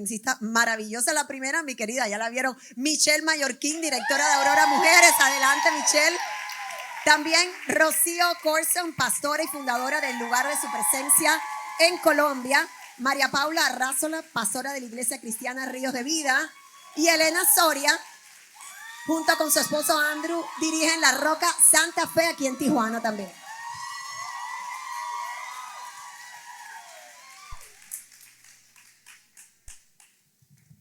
conferencista maravillosa. La primera, mi querida, ya la vieron, Michelle Mallorquín, directora de Aurora Mujeres. Adelante, Michelle. También Rocío Corson, pastora y fundadora del lugar de su presencia en Colombia. María Paula Arrázola, pastora de la Iglesia Cristiana Ríos de Vida. Y Elena Soria, junto con su esposo Andrew, dirigen La Roca Santa Fe aquí en Tijuana también.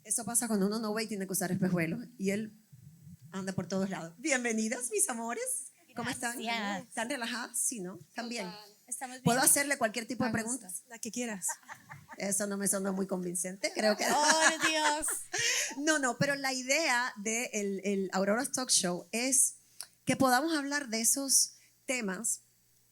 Eso pasa cuando uno no ve y tiene que usar espejuelos. Y él anda por todos lados. Bienvenidas, mis amores. ¿Cómo están? ¿Están relajadas? Sí, ¿no? ¿También? ¿Puedo hacerle cualquier tipo de preguntas? La que quieras. Eso no me sonó muy convincente, creo que. ¡Oh, Dios! No, pero la idea del el Aurora's Talk Show es que podamos hablar de esos temas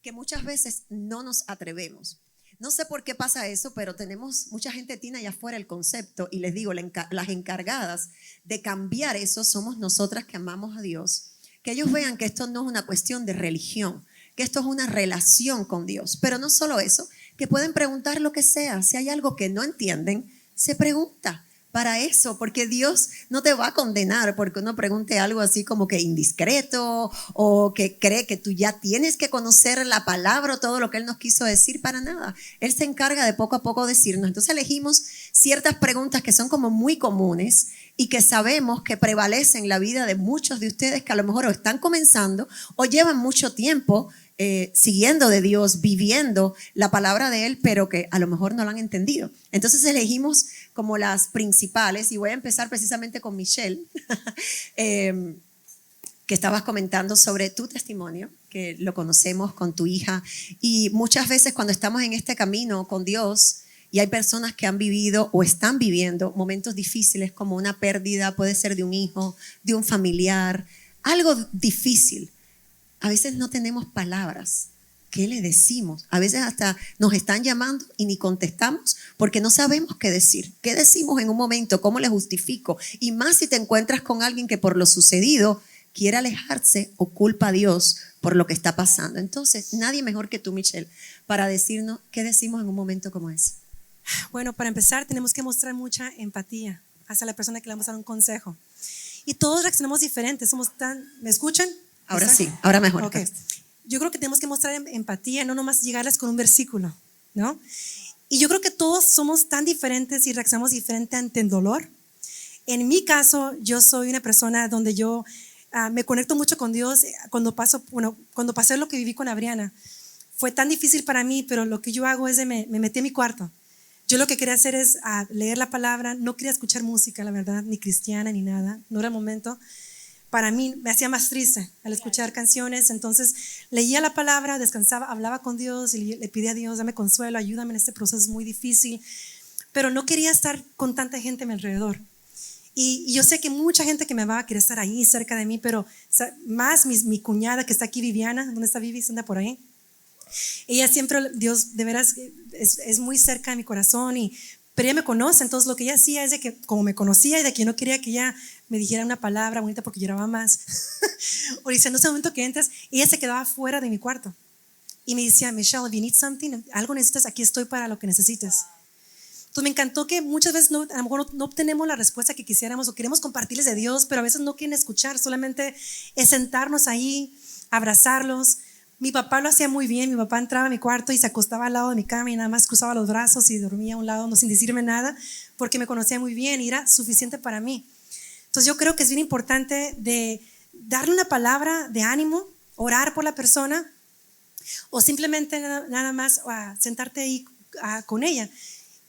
que muchas veces no nos atrevemos. No sé por qué pasa eso, pero tenemos mucha gente tiene allá afuera el concepto y les digo, las encargadas de cambiar eso somos nosotras que amamos a Dios. Que ellos vean que esto no es una cuestión de religión, que esto es una relación con Dios. Pero no solo eso, que pueden preguntar lo que sea. Si hay algo que no entienden, se pregunta. Para eso, porque Dios no te va a condenar porque uno pregunte algo así como que indiscreto o que cree que tú ya tienes que conocer la palabra o todo lo que Él nos quiso decir, para nada. Él se encarga de poco a poco decirnos. Entonces elegimos ciertas preguntas que son como muy comunes y que sabemos que prevalecen en la vida de muchos de ustedes que a lo mejor o están comenzando o llevan mucho tiempo siguiendo de Dios, viviendo la palabra de Él, pero que a lo mejor no la han entendido. Entonces elegimos como las principales y voy a empezar precisamente con Michelle, que estabas comentando sobre tu testimonio, que lo conocemos con tu hija, y muchas veces cuando estamos en este camino con Dios y hay personas que han vivido o están viviendo momentos difíciles como una pérdida, puede ser de un hijo, de un familiar, algo difícil. A veces no tenemos palabras. ¿Qué le decimos? A veces hasta nos están llamando y ni contestamos porque no sabemos qué decir. ¿Qué decimos en un momento? ¿Cómo le justifico? Y más si te encuentras con alguien que por lo sucedido quiere alejarse o culpa a Dios por lo que está pasando. Entonces, nadie mejor que tú, Michelle, para decirnos qué decimos en un momento como ese. Bueno, para empezar tenemos que mostrar mucha empatía hacia la persona que le vamos a dar un consejo. Y todos reaccionamos diferentes. ¿Me escuchan? Ahora sí, ahora mejor. Okay. Yo creo que tenemos que mostrar empatía, no nomás llegarles con un versículo, ¿no? Y yo creo que todos somos tan diferentes y reaccionamos diferente ante el dolor. En mi caso, yo soy una persona donde yo me conecto mucho con Dios cuando pasé lo que viví con Adriana. Fue tan difícil para mí, pero lo que yo hago es me metí en mi cuarto. Yo lo que quería hacer es leer la palabra, no quería escuchar música, la verdad, ni cristiana ni nada, no era el momento. Para mí me hacía más triste al escuchar canciones, entonces leía la palabra, descansaba, hablaba con Dios y le pedía a Dios, dame consuelo, ayúdame en este proceso, es muy difícil, pero no quería estar con tanta gente a mi alrededor. Y yo sé que mucha gente que me va a querer estar ahí cerca de mí, pero más mi cuñada que está aquí, Viviana, ¿dónde está Vivi? ¿Anda por ahí? Ella siempre, Dios de veras es muy cerca de mi corazón, pero ella me conoce, entonces lo que ella hacía es de que como me conocía y de que yo no quería que ella me dijera una palabra bonita porque lloraba más o dice, en ese momento que entras, ella se quedaba fuera de mi cuarto y me decía, Michelle, if you need something, algo necesitas, aquí estoy para lo que necesites. Entonces me encantó que muchas veces a lo mejor no obtenemos la respuesta que quisiéramos o queremos compartirles de Dios, pero a veces no quieren escuchar, solamente es sentarnos ahí, abrazarlos. Mi papá lo hacía muy bien. Mi papá entraba a mi cuarto y se acostaba al lado de mi cama y nada más cruzaba los brazos y dormía a un lado, no sin decirme nada, porque me conocía muy bien y era suficiente para mí. Entonces yo creo que es bien importante de darle una palabra de ánimo, orar por la persona o simplemente nada más sentarte ahí con ella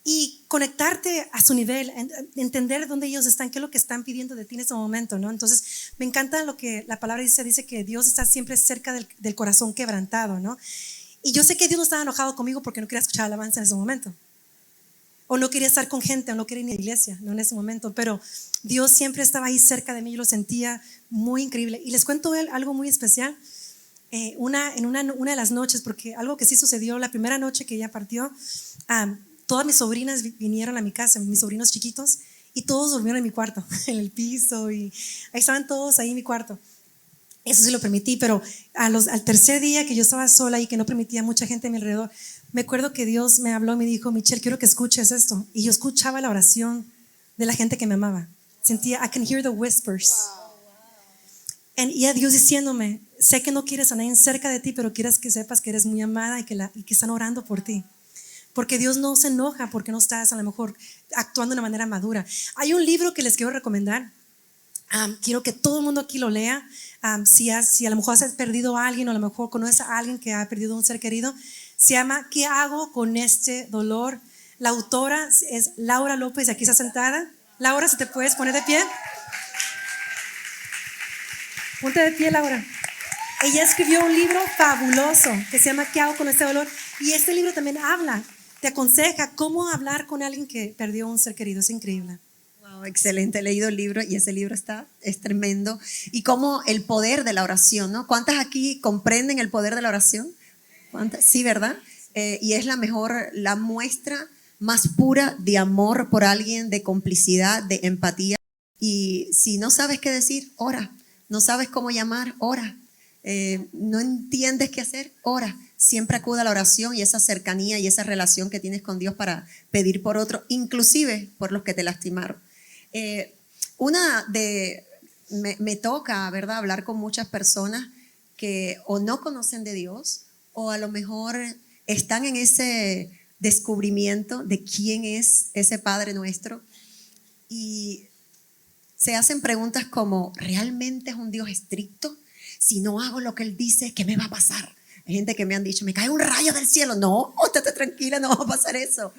y conectarte a su nivel, entender dónde ellos están, qué es lo que están pidiendo de ti en ese momento, ¿no? Entonces me encanta lo que la palabra dice que Dios está siempre cerca del corazón quebrantado, ¿no? Y yo sé que Dios no estaba enojado conmigo porque no quería escuchar alabanza en ese momento, o no quería estar con gente, o no quería ir a la iglesia, no en ese momento, pero Dios siempre estaba ahí cerca de mí, yo lo sentía muy increíble. Y les cuento algo muy especial. En una de las noches, porque algo que sí sucedió, la primera noche que ella partió, todas mis sobrinas vinieron a mi casa, mis sobrinos chiquitos, y todos durmieron en mi cuarto, en el piso, y ahí estaban todos ahí en mi cuarto. Eso sí lo permití, pero al tercer día que yo estaba sola y que no permitía mucha gente a mi alrededor, me acuerdo que Dios me habló y me dijo, Michelle, quiero que escuches esto. Y yo escuchaba la oración de la gente que me amaba. Sentía, I can hear the whispers. Y a Dios diciéndome, sé que no quieres a nadie cerca de ti, pero quieres que sepas que eres muy amada y que están orando por ti. Porque Dios no se enoja porque no estás a lo mejor actuando de una manera madura. Hay un libro que les quiero recomendar. Quiero que todo el mundo aquí lo lea. Si a lo mejor has perdido a alguien o a lo mejor conoces a alguien que ha perdido un ser querido, se llama ¿Qué hago con este dolor? La autora es Laura López, aquí está sentada. Laura, si te puedes poner de pie. Ponte de pie, Laura. Ella escribió un libro fabuloso que se llama ¿Qué hago con este dolor? Y este libro también te aconseja cómo hablar con alguien que perdió un ser querido. Es increíble. Wow, excelente, he leído el libro y ese libro es tremendo. Y cómo el poder de la oración, ¿no? ¿Cuántas aquí comprenden el poder de la oración? ¿Cuántas? Sí, ¿verdad? Y es la muestra más pura de amor por alguien, de complicidad, de empatía. Y si no sabes qué decir, ora. No sabes cómo llamar, ora. No entiendes qué hacer, ora. Siempre acude a la oración y esa cercanía y esa relación que tienes con Dios para pedir por otro, inclusive por los que te lastimaron. Me toca, ¿verdad?, hablar con muchas personas que o no conocen de Dios o a lo mejor están en ese descubrimiento de quién es ese Padre nuestro y se hacen preguntas como, ¿realmente es un Dios estricto? Si no hago lo que Él dice, ¿qué me va a pasar? Hay gente que me han dicho, me cae un rayo del cielo. No, estate tranquila, no va a pasar eso.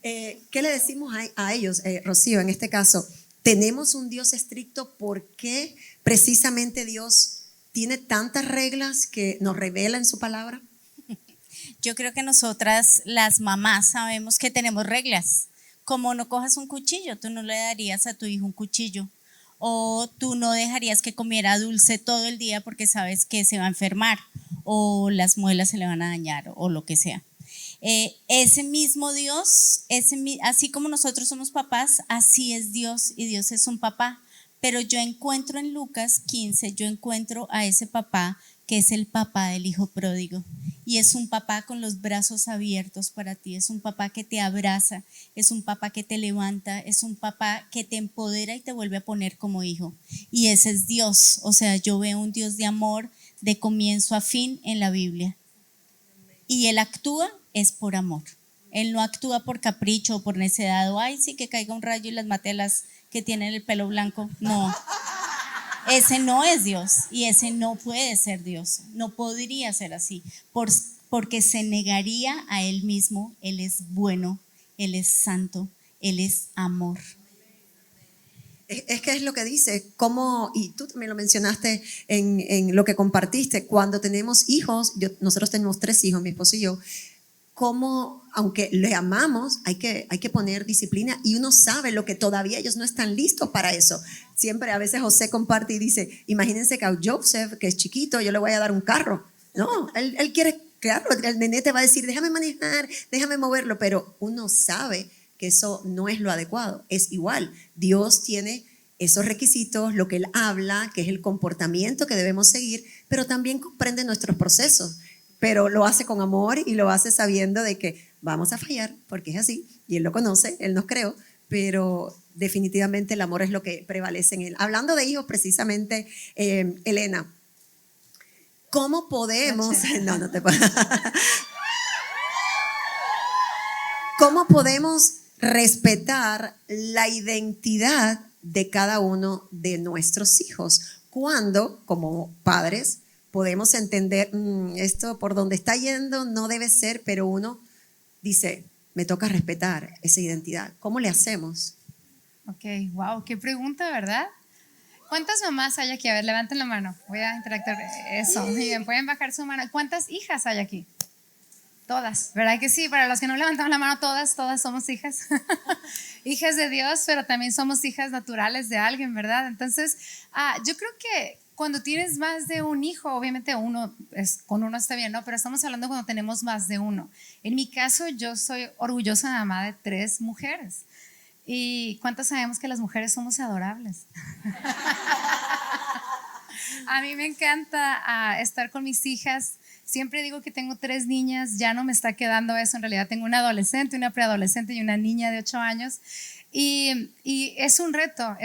¿Qué le decimos a ellos, Rocío, en este caso? ¿Tenemos un Dios estricto? ¿Por qué precisamente Dios tiene tantas reglas que nos revela en su palabra? Yo creo que nosotras, las mamás, sabemos que tenemos reglas. Como no cojas un cuchillo, tú no le darías a tu hijo un cuchillo. O tú no dejarías que comiera dulce todo el día porque sabes que se va a enfermar o las muelas se le van a dañar o lo que sea. Ese mismo Dios, así como nosotros somos papás, así es Dios y Dios es un papá. Pero yo encuentro en Lucas 15, yo encuentro a ese papá que es el papá del hijo pródigo. Y es un papá con los brazos abiertos para ti, es un papá que te abraza, es un papá que te levanta, es un papá que te empodera y te vuelve a poner como hijo. Y ese es Dios, o sea, yo veo un Dios de amor de comienzo a fin en la Biblia. Y Él actúa es por amor. Él no actúa por capricho o por necedad o ay, sí, que caiga un rayo y las mate a las que tienen el pelo blanco. No. Ese no es Dios y ese no puede ser Dios, no podría ser así, porque se negaría a Él mismo. Él es bueno, Él es santo, Él es amor. Es que es lo que dice, y tú también lo mencionaste en lo que compartiste, cuando tenemos hijos, nosotros tenemos 3 hijos, mi esposo y yo, como aunque le amamos, hay que poner disciplina y uno sabe lo que todavía ellos no están listos para eso. Siempre a veces José comparte y dice, imagínense que a Joseph, que es chiquito, yo le voy a dar un carro. No, él quiere, claro, el nene te va a decir, déjame manejar, déjame moverlo, pero uno sabe que eso no es lo adecuado. Es igual, Dios tiene esos requisitos, lo que Él habla, que es el comportamiento que debemos seguir, pero también comprende nuestros procesos. Pero lo hace con amor y lo hace sabiendo de que vamos a fallar, porque es así, y Él lo conoce, Él nos creó, pero definitivamente el amor es lo que prevalece en Él. Hablando de hijos, precisamente, Elena, ¿cómo podemos? No te puedo. ¿Cómo podemos respetar la identidad de cada uno de nuestros hijos cuando, como padres, podemos entender esto por donde está yendo no debe ser, pero uno dice, me toca respetar esa identidad? ¿Cómo le hacemos? Ok, wow, qué pregunta, ¿verdad? ¿Cuántas mamás hay aquí? A ver, levanten la mano. Voy a interactuar. Eso, muy bien, pueden bajar su mano. ¿Cuántas hijas hay aquí? Todas, ¿verdad que sí? Para los que no levantamos la mano, todas somos hijas. Hijas de Dios, pero también somos hijas naturales de alguien, ¿verdad? Entonces, yo creo que cuando tienes más de un hijo, obviamente con uno está bien, ¿no? Pero estamos hablando cuando tenemos más de uno. En mi caso, yo soy orgullosa mamá de 3 mujeres. ¿Y cuántas sabemos que las mujeres somos adorables? A mí me encanta estar con mis hijas. Siempre digo que tengo 3 niñas, ya no me está quedando eso. En realidad tengo una adolescente, una preadolescente y una niña de 8 años. Y es un reto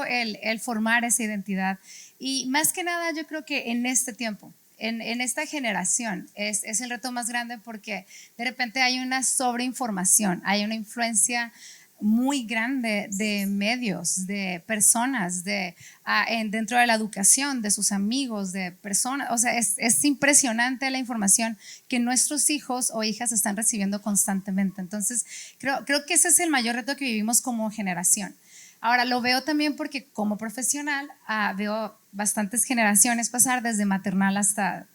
el formar esa identidad. Y más que nada yo creo que en este tiempo, en esta generación, es el reto más grande porque de repente hay una sobreinformación, hay una influencia muy grande de medios, de personas, dentro de la educación, de sus amigos, de personas. O sea, es impresionante la información que nuestros hijos o hijas están recibiendo constantemente. Entonces, creo que ese es el mayor reto que vivimos como generación. Ahora, lo veo también porque como profesional veo bastantes generaciones pasar desde maternal hasta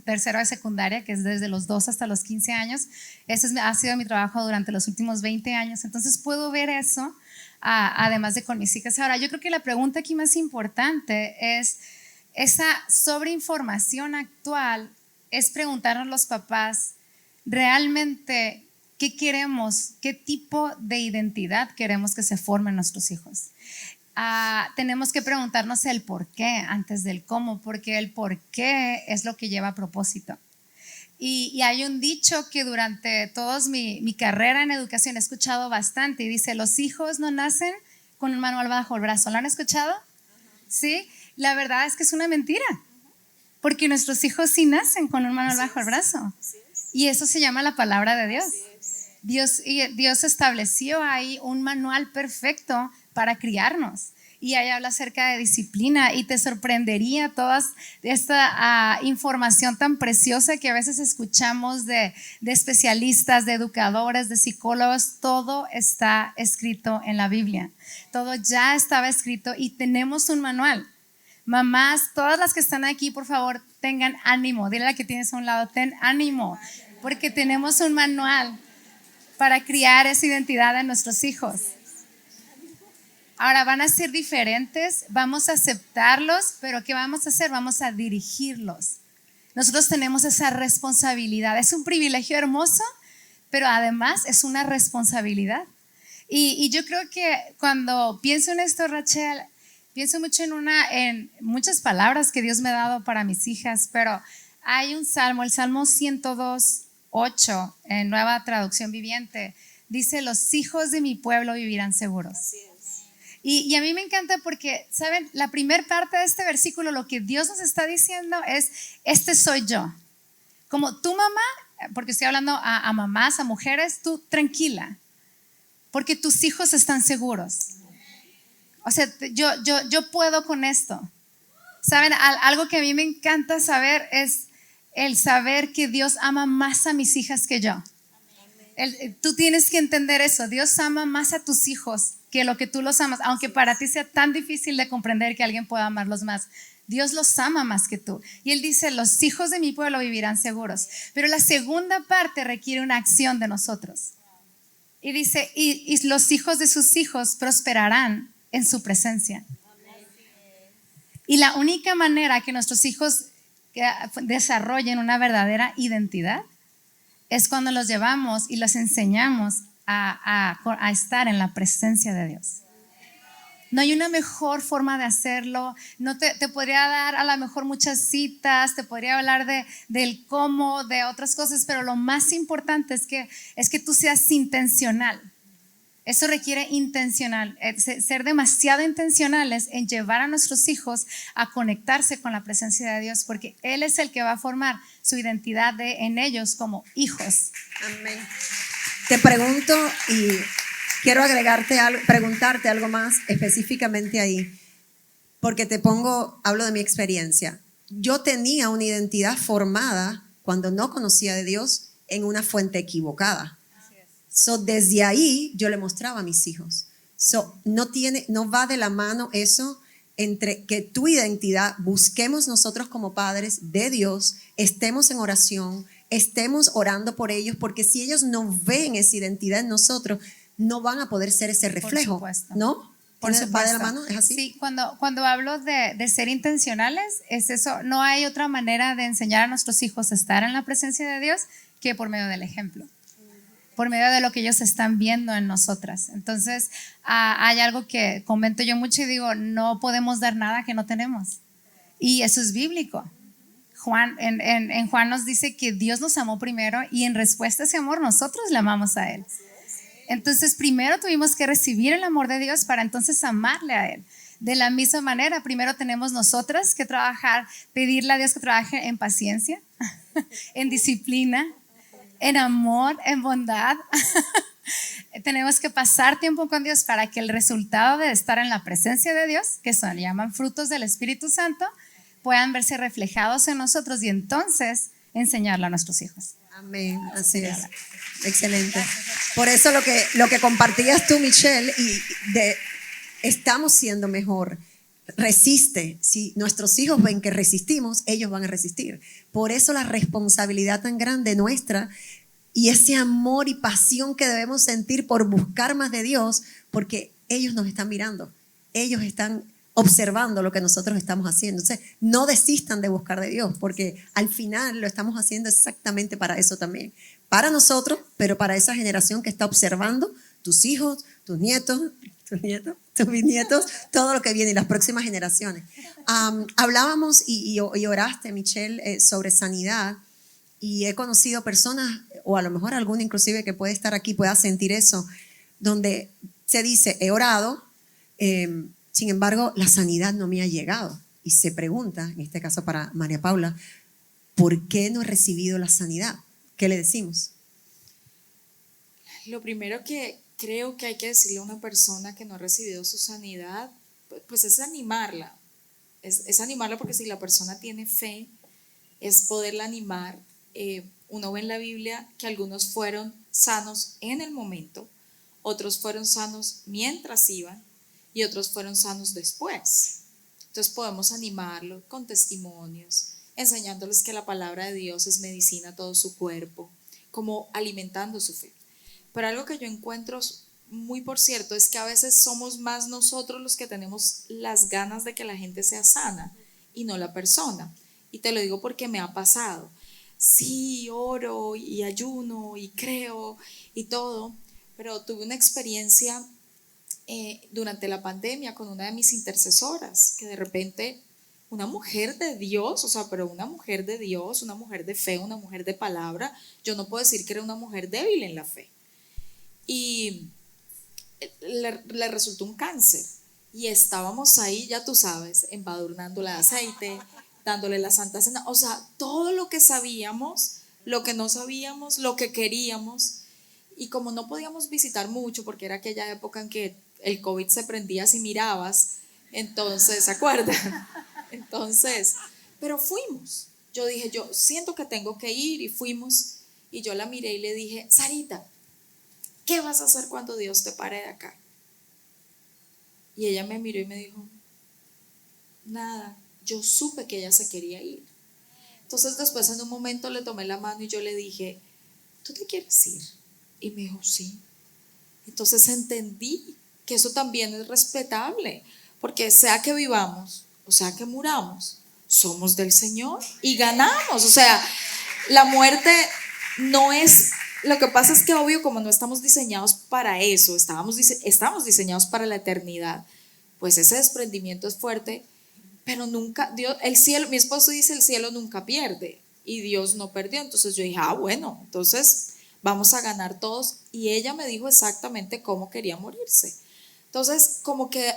tercero de secundaria, que es desde los 2 hasta los 15 años. Ese ha sido mi trabajo durante los últimos 20 años. Entonces puedo ver eso, además de con mis hijas. Ahora, yo creo que la pregunta aquí más importante es esa sobreinformación actual, es preguntarnos los papás, realmente, ¿qué queremos? ¿Qué tipo de identidad queremos que se forme en nuestros hijos? Tenemos que preguntarnos el por qué antes del cómo, porque el por qué es lo que lleva a propósito. Y hay un dicho que durante toda mi carrera en educación he escuchado bastante y dice, los hijos no nacen con un manual bajo el brazo. ¿Lo han escuchado? ¿Sí? La verdad es que es una mentira, porque nuestros hijos sí nacen con un manual bajo el brazo. Y eso se llama la palabra de Dios. Dios estableció ahí un manual perfecto para criarnos. Y ahí habla acerca de disciplina y te sorprendería toda esta información tan preciosa que a veces escuchamos de especialistas, de educadores, de psicólogos. Todo está escrito en la Biblia. Todo ya estaba escrito y tenemos un manual. Mamás, todas las que están aquí, por favor, tengan ánimo. Dile a la que tienes a un lado, ten ánimo, porque tenemos un manual para criar esa identidad en nuestros hijos. Ahora van a ser diferentes, vamos a aceptarlos, pero ¿qué vamos a hacer? Vamos a dirigirlos. Nosotros tenemos esa responsabilidad. Es un privilegio hermoso, pero además es una responsabilidad. Y yo creo que cuando pienso en esto, Rachel, pienso mucho en muchas palabras que Dios me ha dado para mis hijas, pero hay un salmo, el Salmo 102:8, en Nueva Traducción Viviente, dice, los hijos de mi pueblo vivirán seguros. Y a mí me encanta porque, ¿saben? La primera parte de este versículo, lo que Dios nos está diciendo es, este soy yo. Como tu mamá, porque estoy hablando a mamás, a mujeres, tú tranquila, porque tus hijos están seguros. O sea, yo puedo con esto. ¿Saben? Algo que a mí me encanta saber es el saber que Dios ama más a mis hijas que yo. Tú tienes que entender eso. Dios ama más a tus hijos que lo que tú los amas, aunque para ti sea tan difícil de comprender que alguien pueda amarlos más. Dios los ama más que tú. Y Él dice, los hijos de mi pueblo vivirán seguros. Pero la segunda parte requiere una acción de nosotros. Y dice, y los hijos de sus hijos prosperarán en su presencia. Y la única manera que nuestros hijos desarrollen una verdadera identidad es cuando los llevamos y los enseñamos a estar en la presencia de Dios. No hay una mejor forma de hacerlo. No te podría dar a lo mejor muchas citas, te podría hablar del cómo, de otras cosas, pero lo más importante es que tú seas intencional. Eso requiere ser demasiado intencionales en llevar a nuestros hijos a conectarse con la presencia de Dios, porque Él es el que va a formar su identidad en ellos como hijos. Amén. Te pregunto y quiero preguntarte algo más específicamente ahí, porque hablo de mi experiencia. Yo tenía una identidad formada cuando no conocía de Dios en una fuente equivocada. Desde ahí yo le mostraba a mis hijos. No va de la mano eso entre que tu identidad busquemos nosotros como padres de Dios, estemos en oración, estemos orando por ellos, porque si ellos no ven esa identidad en nosotros, no van a poder ser ese reflejo. Por supuesto. ¿No? Por supuesto. ¿Va de la mano? ¿Es así? Sí, cuando hablo de ser intencionales, es eso. No hay otra manera de enseñar a nuestros hijos a estar en la presencia de Dios que por medio del ejemplo, por medio de lo que ellos están viendo en nosotras. Entonces, hay algo que comento yo mucho y digo, no podemos dar nada que no tenemos. Y eso es bíblico. En Juan nos dice que Dios nos amó primero y en respuesta a ese amor nosotros le amamos a Él. Entonces primero tuvimos que recibir el amor de Dios para entonces amarle a Él. De la misma manera, primero tenemos nosotras que trabajar, pedirle a Dios que trabaje en paciencia, en disciplina, en amor, en bondad. Tenemos que pasar tiempo con Dios para que el resultado de estar en la presencia de Dios, que se llaman frutos del Espíritu Santo, puedan verse reflejados en nosotros y entonces enseñarlo a nuestros hijos. Amén, así es. Excelente. Por eso lo que compartías tú, Michelle, estamos siendo mejor. Resiste. Si nuestros hijos ven que resistimos, ellos van a resistir. Por eso la responsabilidad tan grande nuestra y ese amor y pasión que debemos sentir por buscar más de Dios, porque ellos nos están mirando. Ellos están observando lo que nosotros estamos haciendo. Entonces, no desistan de buscar de Dios, porque al final lo estamos haciendo exactamente para eso también. Para nosotros, pero para esa generación que está observando, tus hijos, tus nietos, tus bisnietos, todo lo que viene y las próximas generaciones. Hablábamos y oraste, Michelle, sobre sanidad, y he conocido personas, o a lo mejor alguna inclusive que puede estar aquí, pueda sentir eso, donde se dice, he orado, sin embargo, la sanidad no me ha llegado. Y se pregunta, en este caso para María Paula, ¿por qué no he recibido la sanidad? ¿Qué le decimos? Lo primero que creo que hay que decirle a una persona que no ha recibido su sanidad, pues es animarla. Es animarla, porque si la persona tiene fe, es poderla animar. Uno ve en la Biblia que algunos fueron sanos en el momento, otros fueron sanos mientras iban, y otros fueron sanos después. Entonces podemos animarlo con testimonios, enseñándoles que la palabra de Dios es medicina a todo su cuerpo, como alimentando su fe. Pero algo que yo encuentro muy por cierto es que a veces somos más nosotros los que tenemos las ganas de que la gente sea sana y no la persona. Y te lo digo porque me ha pasado. Sí, oro y ayuno y creo y todo, pero tuve una experiencia durante la pandemia con una de mis intercesoras, que de repente una mujer de Dios, o sea, pero una mujer de Dios, una mujer de fe, una mujer de palabra, yo no puedo decir que era una mujer débil en la fe, y le resultó un cáncer, y estábamos ahí, ya tú sabes, embadurnándola de aceite, dándole la Santa Cena, o sea, todo lo que sabíamos, lo que no sabíamos, lo que queríamos. Y como no podíamos visitar mucho, porque era aquella época en que el COVID se prendía si mirabas, entonces, ¿se acuerdan? Entonces, pero fuimos. Yo dije, yo siento que tengo que ir, y fuimos. Y yo la miré y le dije, Sarita, ¿qué vas a hacer cuando Dios te pare de acá? Y ella me miró y me dijo, nada. Yo supe que ella se quería ir. Entonces después en un momento le tomé la mano y yo le dije, ¿tú te quieres ir? Y me dijo, sí. Entonces entendí que eso también es respetable, porque sea que vivamos o sea que muramos, somos del Señor y ganamos. O sea, la muerte no es, lo que pasa es que obvio, como no estamos diseñados para eso, estamos diseñados para la eternidad, pues ese desprendimiento es fuerte, pero nunca, Dios, el cielo, mi esposo dice, el cielo nunca pierde, y Dios no perdió. Entonces yo dije, bueno, entonces vamos a ganar todos. Y ella me dijo exactamente cómo quería morirse. Entonces, como que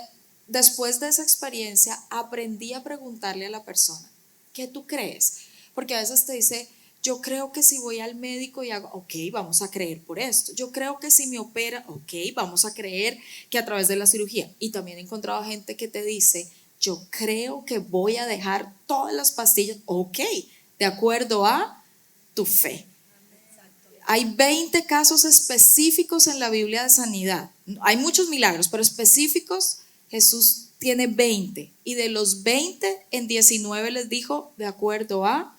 después de esa experiencia aprendí a preguntarle a la persona, ¿qué tú crees? Porque a veces te dice, yo creo que si voy al médico y hago, ok, vamos a creer por esto. Yo creo que si me opera, ok, vamos a creer que a través de la cirugía. Y también he encontrado gente que te dice, yo creo que voy a dejar todas las pastillas, ok, de acuerdo a tu fe. Hay 20 casos específicos en la Biblia de sanidad. Hay muchos milagros, pero específicos, Jesús tiene 20. Y de los 20, en 19 les dijo, de acuerdo a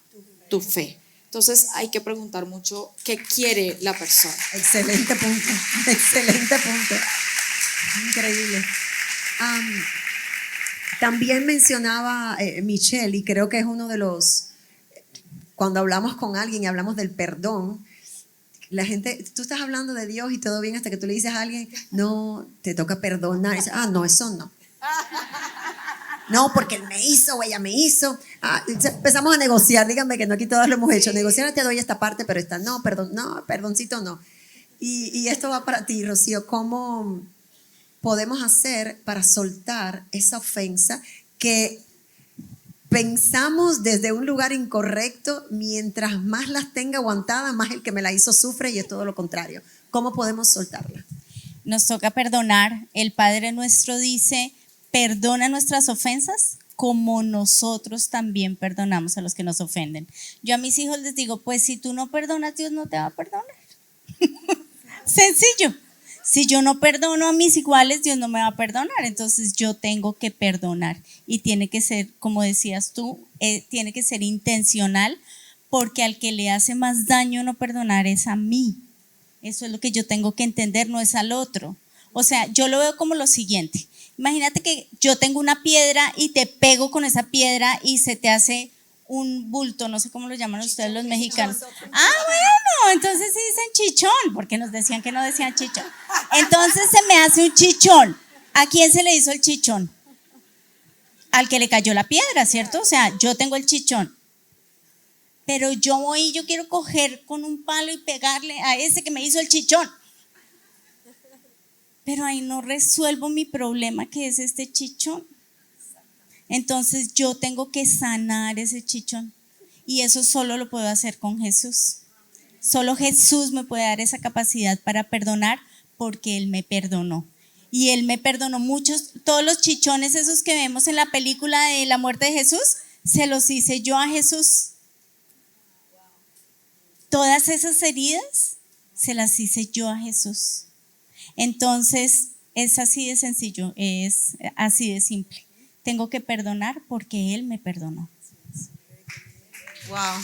tu fe. Entonces hay que preguntar mucho qué quiere la persona. Excelente punto, excelente punto. Increíble. También mencionaba Michelle, y creo que es uno de los, cuando hablamos con alguien y hablamos del perdón, la gente, tú estás hablando de Dios y todo bien hasta que tú le dices a alguien, no, te toca perdonar. Y dice, no, eso no. No, porque él me hizo o ella me hizo. Empezamos a negociar, díganme que no, aquí todos lo hemos hecho. Negociar, te doy esta parte, pero esta no, perdón, no, perdoncito no. Y esto va para ti, Rocío. ¿Cómo podemos hacer para soltar esa ofensa que pensamos desde un lugar incorrecto? Mientras más las tenga aguantadas, más el que me la hizo sufre, y es todo lo contrario. ¿Cómo podemos soltarla? Nos toca perdonar. El Padre nuestro dice, perdona nuestras ofensas como nosotros también perdonamos a los que nos ofenden. Yo a mis hijos les digo, pues si tú no perdonas, Dios no te va a perdonar. Sencillo. Si yo no perdono a mis iguales, Dios no me va a perdonar. Entonces yo tengo que perdonar. Y tiene que ser, como decías tú, tiene que ser intencional, porque al que le hace más daño no perdonar es a mí. Eso es lo que yo tengo que entender, no es al otro. O sea, yo lo veo como lo siguiente. Imagínate que yo tengo una piedra y te pego con esa piedra y se te hace un bulto, no sé cómo lo llaman ustedes los mexicanos. Bueno, entonces sí dicen chichón, porque nos decían que no decían chichón. Entonces se me hace un chichón. ¿A quién se le hizo el chichón? Al que le cayó la piedra, ¿cierto? O sea, yo tengo el chichón. Pero yo voy y yo quiero coger con un palo y pegarle a ese que me hizo el chichón. Pero ahí no resuelvo mi problema, que es este chichón. Entonces yo tengo que sanar ese chichón. Y eso solo lo puedo hacer con Jesús. Solo Jesús me puede dar esa capacidad para perdonar, porque Él me perdonó. Y Él me perdonó muchos, todos los chichones esos que vemos en la película de la muerte de Jesús, se los hice yo a Jesús. Todas esas heridas se las hice yo a Jesús. Entonces es así de sencillo, es así de simple. Tengo que perdonar porque Él me perdonó. Wow.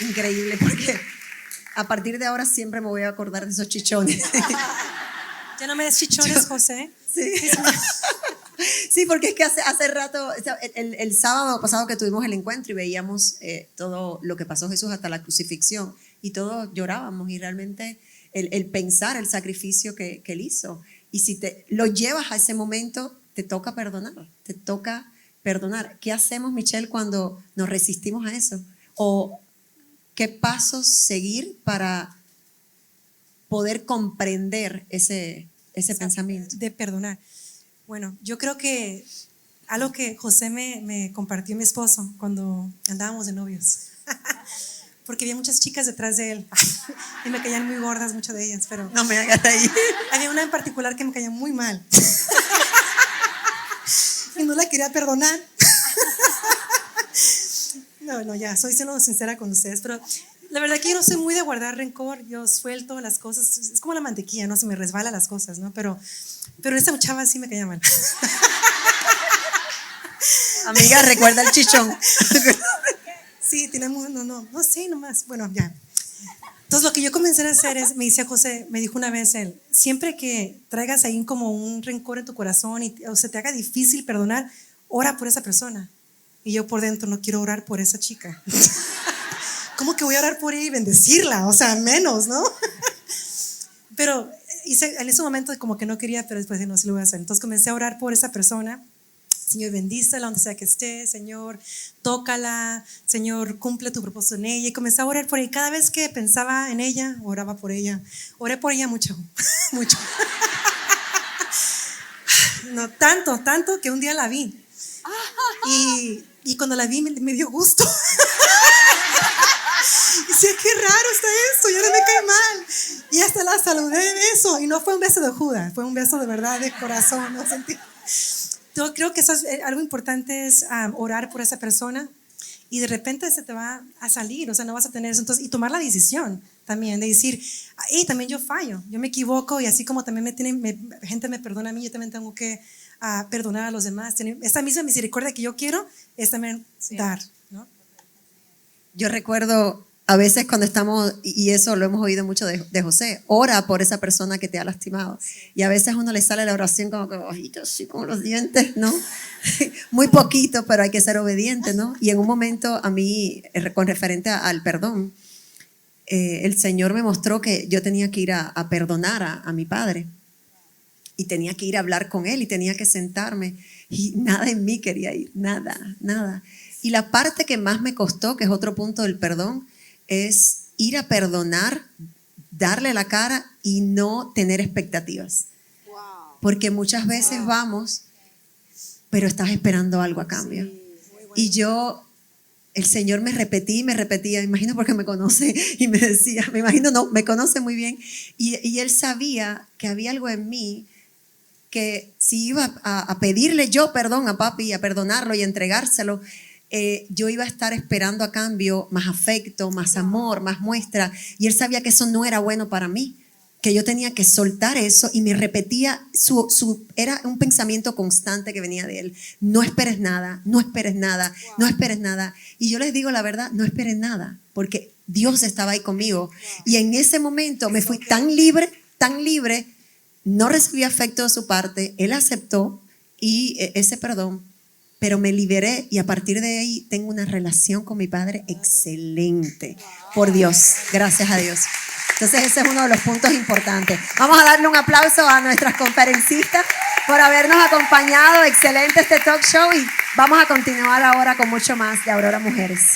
Increíble, porque a partir de ahora siempre me voy a acordar de esos chichones. Ya no me des chichones, José. Sí. Sí, porque es que hace rato, el sábado pasado que tuvimos el encuentro y veíamos todo lo que pasó Jesús hasta la crucifixión, y todos llorábamos, y realmente el pensar el sacrificio que Él hizo. Y si te lo llevas a ese momento, te toca perdonar, te toca perdonar. ¿Qué hacemos, Michelle, cuando nos resistimos a eso? ¿O qué pasos seguir para poder comprender ese pensamiento? De perdonar. Bueno, yo creo que algo que José me compartió, mi esposo, cuando andábamos de novios, porque había muchas chicas detrás de él y me caían muy gordas, muchas de ellas, pero No me hagas ahí. había una en particular que me caía muy mal y no la quería perdonar. No, ya, soy siendo sincera con ustedes, pero la verdad que yo no soy muy de guardar rencor, yo suelto las cosas, es como la mantequilla, ¿no? Se me resbala las cosas, ¿no? Pero esta chava sí me caía mal. Amiga, recuerda el chichón. Sí, tenemos, no sé nomás, bueno, ya. Entonces lo que yo comencé a hacer es, me dice José, me dijo una vez él, siempre que traigas ahí como un rencor en tu corazón o se te haga difícil perdonar, ora por esa persona. Y yo por dentro no quiero orar por esa chica. ¿Cómo que voy a orar por ella y bendecirla? O sea, menos, ¿no? Pero en ese momento como que no quería, pero después no, sí lo voy a hacer. Entonces comencé a orar por esa persona. Señor, bendícela donde sea que esté. Señor, tócala. Señor, cumple tu propósito en ella. Y comencé a orar por ella. Cada vez que pensaba en ella, oraba por ella. Oré por ella mucho, mucho. No, tanto que un día la vi. Y cuando la vi me dio gusto. Y decía, qué raro está esto, ya no me cae mal. Y hasta la saludé de beso. Y no fue un beso de Judas, fue un beso de verdad, de corazón. ¿No? Yo creo que eso es, algo importante es orar por esa persona. Y de repente se te va a salir, o sea, no vas a tener eso. Entonces, y tomar la decisión también de decir, hey, también yo fallo, yo me equivoco. Y así como también gente me perdona a mí, yo también tengo que perdonar a los demás. Esta misma misericordia que yo quiero es también dar, ¿no? Yo recuerdo a veces cuando estamos, y eso lo hemos oído mucho de José, ora por esa persona que te ha lastimado. Y a veces a uno le sale la oración como que bajito, así como los dientes, ¿no? Muy poquito, pero hay que ser obediente, ¿no? Y en un momento a mí, con referente al perdón, el Señor me mostró que yo tenía que ir a perdonar a mi padre. y tenía que ir a hablar con él y tenía que sentarme y nada en mí quería ir, nada, nada. Y la parte que más me costó, que es otro punto del perdón, es ir a perdonar, darle la cara y no tener expectativas. Porque muchas veces vamos, pero estás esperando algo a cambio. Y yo, el Señor me repetía, me imagino porque me conoce y me decía, me imagino no, me conoce muy bien. Y Él sabía que había algo en mí que si iba a pedirle yo perdón a papi, a perdonarlo y a entregárselo, yo iba a estar esperando a cambio más afecto, más amor, más muestra. Y Él sabía que eso no era bueno para mí, que yo tenía que soltar eso y me repetía, era un pensamiento constante que venía de Él. No esperes nada, no esperes nada, no esperes nada. Y yo les digo la verdad, no esperes nada, porque Dios estaba ahí conmigo. Y en ese momento me fui tan libre, no recibí afecto de su parte, Él aceptó y ese perdón, pero me liberé y a partir de ahí tengo una relación con mi Padre excelente, por Dios, gracias a Dios. Entonces ese es uno de los puntos importantes. Vamos a darle un aplauso a nuestras conferencistas por habernos acompañado. Excelente este talk show y vamos a continuar ahora con mucho más de Aurora Mujeres.